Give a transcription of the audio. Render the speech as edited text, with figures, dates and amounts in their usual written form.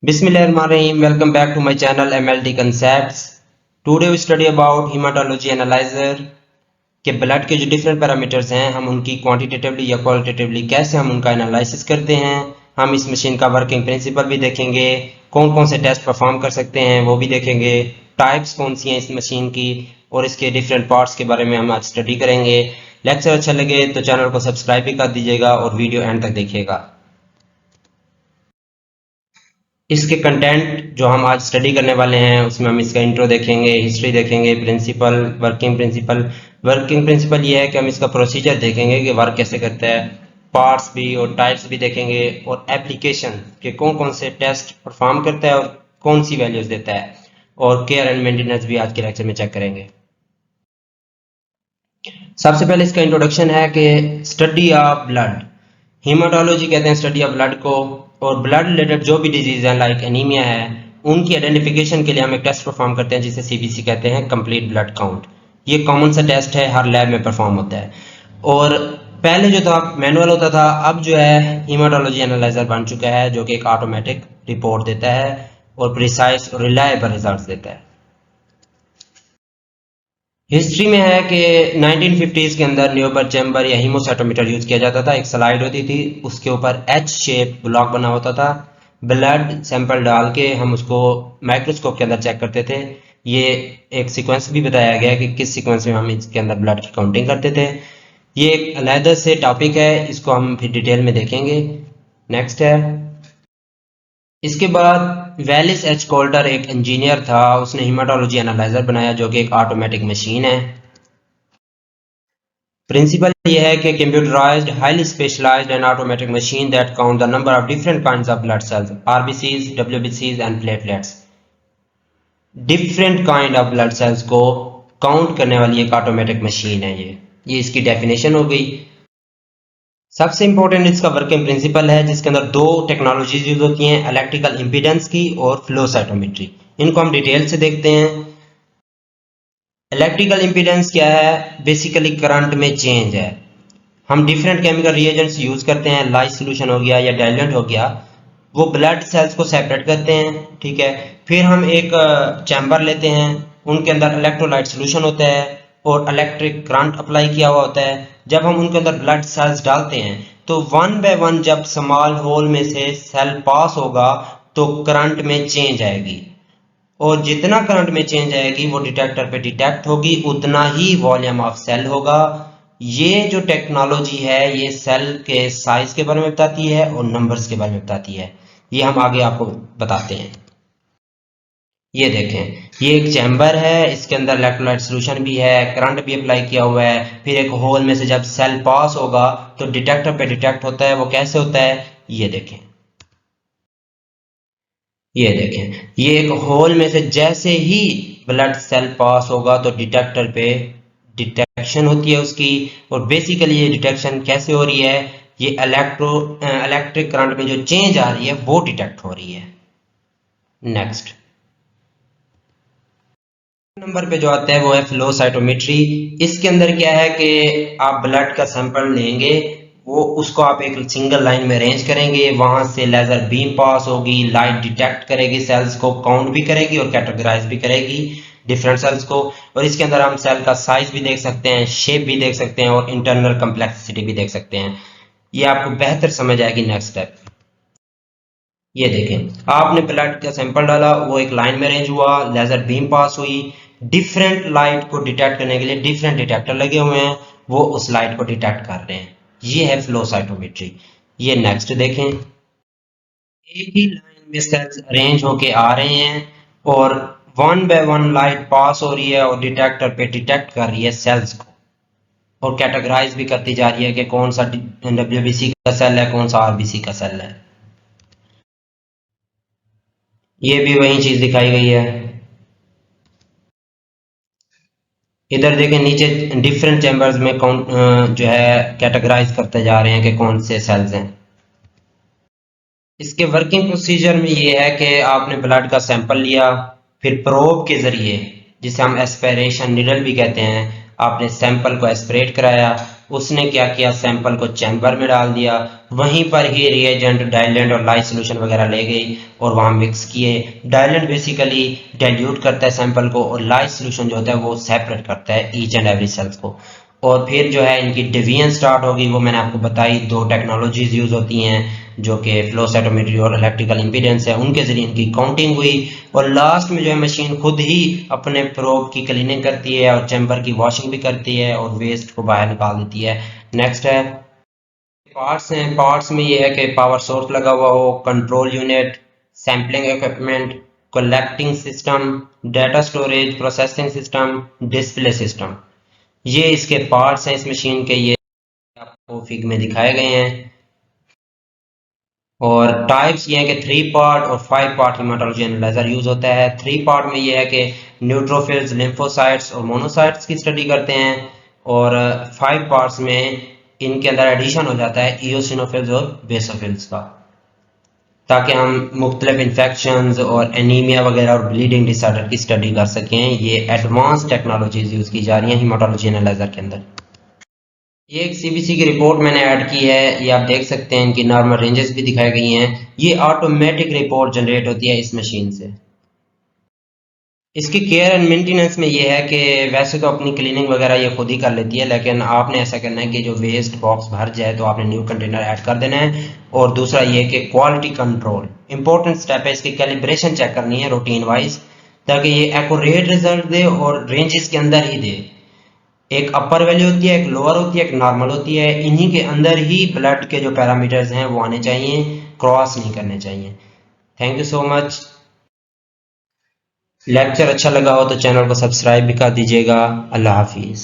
Bismillahirrahmanirrahim. Welcome back to my channel MLT Concepts. Today we study about hematology analyzer के blood के जो different parameters हैं हम उनकी क्वांटिटेटिवली या क्वालिटेटिवली कैसे हम उनका एनालिसिस करते हैं। हम इस मशीन का वर्किंग प्रिंसिपल भी देखेंगे, कौन कौन से टेस्ट परफॉर्म कर सकते हैं वो भी देखेंगे, टाइप्स कौन सी हैं इस मशीन की और इसके डिफरेंट पार्ट्स के बारे में हम आज स्टडी करेंगे। लेक्चर अच्छा लगे तो चैनल को सब्सक्राइब भी कर दीजिएगा और वीडियो एंड तक देखिएगा। इसके कंटेंट जो हम आज स्टडी करने वाले हैं उसमें हम इसका इंट्रो देखेंगे, हिस्ट्री देखेंगे, प्रिंसिपल, वर्किंग प्रिंसिपल ये है कि हम इसका प्रोसीजर देखेंगे कि वर्क कैसे करता है, पार्ट्स भी और टाइप्स भी देखेंगे और एप्लीकेशन के कौन कौन से टेस्ट परफॉर्म करता है और कौन सी वैल्यूज देता है और केयर एंड मेंटेनेंस भी आज के लेक्चर में चेक करेंगे। सबसे पहले इसका इंट्रोडक्शन है कि स्टडी ऑफ ब्लड, हीमाटोलॉजी कहते हैं स्टडी ऑफ ब्लड को, और ब्लड रिलेटेड जो भी डिजीज है लाइक एनीमिया है उनकी आइडेंटिफिकेशन के लिए हम एक टेस्ट परफॉर्म करते हैं जिसे सीबीसी कहते हैं, कंप्लीट ब्लड काउंट। ये कॉमन सा टेस्ट है, हर लैब में परफॉर्म होता है। और पहले जो था मैनुअल होता था, अब जो है हीमाटोलॉजी एनालाइजर बन चुका है जो कि एक ऑटोमेटिक रिपोर्ट देता है और प्रिसाइज और रिलायबल रिजल्ट देता है। हिस्ट्री में है कि 1950s के अंदर न्यूबर चैम्बर या हीमोसाइटोमीटर यूज किया जाता था। एक स्लाइड होती थी, उसके ऊपर एच शेप ब्लॉक बना होता था, ब्लड सैंपल डाल के हम उसको माइक्रोस्कोप के अंदर चेक करते थे। ये एक सीक्वेंस भी बताया गया कि किस सीक्वेंस में हम इसके अंदर ब्लड की काउंटिंग करते थे। ये एक अलग से टॉपिक है, इसको हम फिर डिटेल में देखेंगे। नेक्स्ट है, इसके बाद वेलिस एच कोल्टर एक इंजीनियर था, उसने हीमाटोलॉजी एनालाइजर बनाया जो कि एक ऑटोमेटिक मशीन है। प्रिंसिपल ये है कि computerized highly specialized and automatic machine that count the number of different kinds of blood cells, RBCs, डब्ल्यूबीसीज and platelets. Different kind of blood cells को काउंट करने वाली एक ऑटोमेटिक मशीन है ये इसकी डेफिनेशन हो गई। सबसे इंपॉर्टेंट इसका वर्किंग प्रिंसिपल है जिसके अंदर दो टेक्नोलॉजीज यूज होती हैं, इलेक्ट्रिकल इम्पीडेंस की और फ्लो साइटोमेट्री। इनको हम डिटेल से देखते हैं। इलेक्ट्रिकल इम्पीडेंस क्या है? बेसिकली करंट में चेंज है। हम डिफरेंट केमिकल रिएजेंट्स यूज करते हैं, लाइट सोल्यूशन हो गया या डाइल्यूएंट हो गया, वो ब्लड सेल्स को सेपरेट करते हैं, ठीक है। फिर हम एक चैम्बर लेते हैं, उनके अंदर इलेक्ट्रोलाइट सोल्यूशन होता है और इलेक्ट्रिक करंट अप्लाई किया हुआ होता है। जब हम उनके अंदर ब्लड सेल्स डालते हैं तो वन बाय वन जब स्मॉल होल में से सेल पास होगा तो करंट में चेंज आएगी, और जितना करंट में चेंज आएगी वो डिटेक्टर पे डिटेक्ट होगी, उतना ही वॉल्यूम ऑफ सेल होगा। ये जो टेक्नोलॉजी है ये सेल के साइज के बारे में बताती है और नंबर्स के बारे में बताती है। ये हम आगे आपको बताते हैं। ये देखें, ये एक चैम्बर है, इसके अंदर इलेक्ट्रोलाइट सॉल्यूशन भी है, करंट भी अप्लाई किया हुआ है। फिर एक होल में से जब सेल पास होगा तो डिटेक्टर पे डिटेक्ट होता है। वो कैसे होता है ये देखें, ये एक होल में से जैसे ही ब्लड सेल पास होगा तो डिटेक्टर पे डिटेक्शन होती है उसकी। और बेसिकली ये डिटेक्शन कैसे हो रही है, ये इलेक्ट्रिक करंट में जो चेंज आ रही है वो डिटेक्ट हो रही है। नेक्स्ट नंबर पे जो आता है वो है फ्लो साइटोमेट्री। इसके अंदर क्या है कि आप ब्लड का सैंपल लेंगे, वो उसको आप एक सिंगल लाइन में अरेंज करेंगे, वहां से लेजर बीम पास होगी, लाइट डिटेक्ट करेगी, सेल्स को काउंट भी करेगी और कैटेगराइज भी करेगी डिफरेंट सेल्स को। और इसके अंदर हम सेल का साइज भी देख सकते हैं, शेप भी देख सकते हैं और इंटरनल कम्प्लेक्सिटी भी देख सकते हैं। ये आपको बेहतर समझ आएगी नेक्स्ट स्टेप। ये देखें, आपने ब्लड का सैंपल डाला, वो एक लाइन में अरेंज हुआ, लेजर बीम पास हुई, डिफरेंट लाइट को डिटेक्ट करने के लिए डिफरेंट डिटेक्टर लगे हुए हैं, वो उस लाइट को डिटेक्ट कर रहे हैं। ये है फ्लो साइटोमेट्री। ये नेक्स्ट देखें, एक ही लाइन में सेल्स अरेंज होके आ रहे हैं और one by one light pass हो रही है और डिटेक्टर पे डिटेक्ट कर रही है सेल्स को और कैटेगराइज भी करती जा रही है कि कौन सा डब्ल्यूबीसी का सेल है, कौन सा आरबीसी का सेल है। ये भी वही चीज दिखाई गई है। इधर देखें नीचे डिफरेंट चैम्बर्स में कौन जो है कैटेगराइज करते जा रहे हैं कि कौन से सेल्स हैं। इसके वर्किंग प्रोसीजर में ये है कि आपने ब्लड का सैंपल लिया, फिर प्रोब के जरिए, जिसे हम एस्पिरेशन नीडल भी कहते हैं, आपने सैंपल को एस्पिरेट कराया, उसने क्या किया, सैंपल को चैम्बर में डाल दिया, वहीं पर ही रिएजेंट, डाइलेंट और लाइट सोल्यूशन वगैरह ले गई और वहाँ मिक्स किए। डाइलेंट बेसिकली डाइल्यूट करता है सैंपल को और लाइट सोल्यूशन जो होता है वो सेपरेट करता है ईच एंड एवरी सेल्स को। और फिर जो है इनकी डिवीजन स्टार्ट होगी, वो मैंने आपको बताई। दो टेक्नोलॉजीज यूज होती हैं जो कि फ्लो साइटोमेट्री और इलेक्ट्रिकल इम्पीडेंस है, उनके जरिए इनकी काउंटिंग हुई और लास्ट में जो है मशीन खुद ही अपने प्रोब की क्लीनिंग करती है और चैम्बर की वॉशिंग भी करती है और वेस्ट को बाहर निकाल देती है। नेक्स्ट है पार्ट्स हैं। पार्ट्स में ये है कि पावर सोर्स लगा हुआ हो, control unit, sampling equipment, collecting system, data storage, processing system, display system, ये इसके पार्ट्स हैं इस मशीन के। ये आपको फिग में दिखाए गए हैं। और टाइप्स ये हैं कि 3 पार्ट और 5 पार्ट हेमाटोलॉजी एनालाइजर यूज होता है। 3 पार्ट में ये है कि न्यूट्रोफिल्स, लिम्फोसाइट्स और मोनोसाइट्स की स्टडी करते हैं और 5 पार्ट्स में इनके अंदर एडिशन हो जाता है इओसिनोफिल्स और बेसोफिल्स का, ताकि हम मुख्तलिफ इन्फेक्शंस और एनीमिया वगैरह और ब्लीडिंग डिसऑर्डर की स्टडी कर सकें। ये एडवांस टेक्नोलॉजीज यूज की जा रही हैं हेमाटोलॉजी एनालाइजर के अंदर। ये एक सीबीसी की रिपोर्ट मैंने ऐड की है, ये आप देख सकते हैं, इनकी नॉर्मल रेंजेस भी दिखाई गई हैं। ये ऑटोमेटिक रिपोर्ट जनरेट होती है इस मशीन से। इसकी केयर एंड मेंटेनेंस में ये है कि वैसे तो अपनी क्लीनिंग वगैरह ये खुद ही कर लेती है, लेकिन आपने ऐसा करना है कि जो वेस्ट बॉक्स भर जाए तो आपने न्यू कंटेनर ऐड कर देना है। और दूसरा ये कि क्वालिटी कंट्रोल इंपॉर्टेंट स्टेप है, इसकी कैलिब्रेशन चेक करनी है रूटीन वाइज, ताकि ये एक्यूरेट रिजल्ट दे और रेंजेस के अंदर ही दे। एक अपर वैल्यू होती है, एक लोअर होती है, एक नॉर्मल होती है, इन्हीं के अंदर ही ब्लड के जो पैरामीटर्स हैं वो आने चाहिए, क्रॉस नहीं करने चाहिए। Thank you so much. Lecture अच्छा लगा हो तो चैनल को सब्सक्राइब भी कर दीजिएगा। अल्लाह हाफिज़।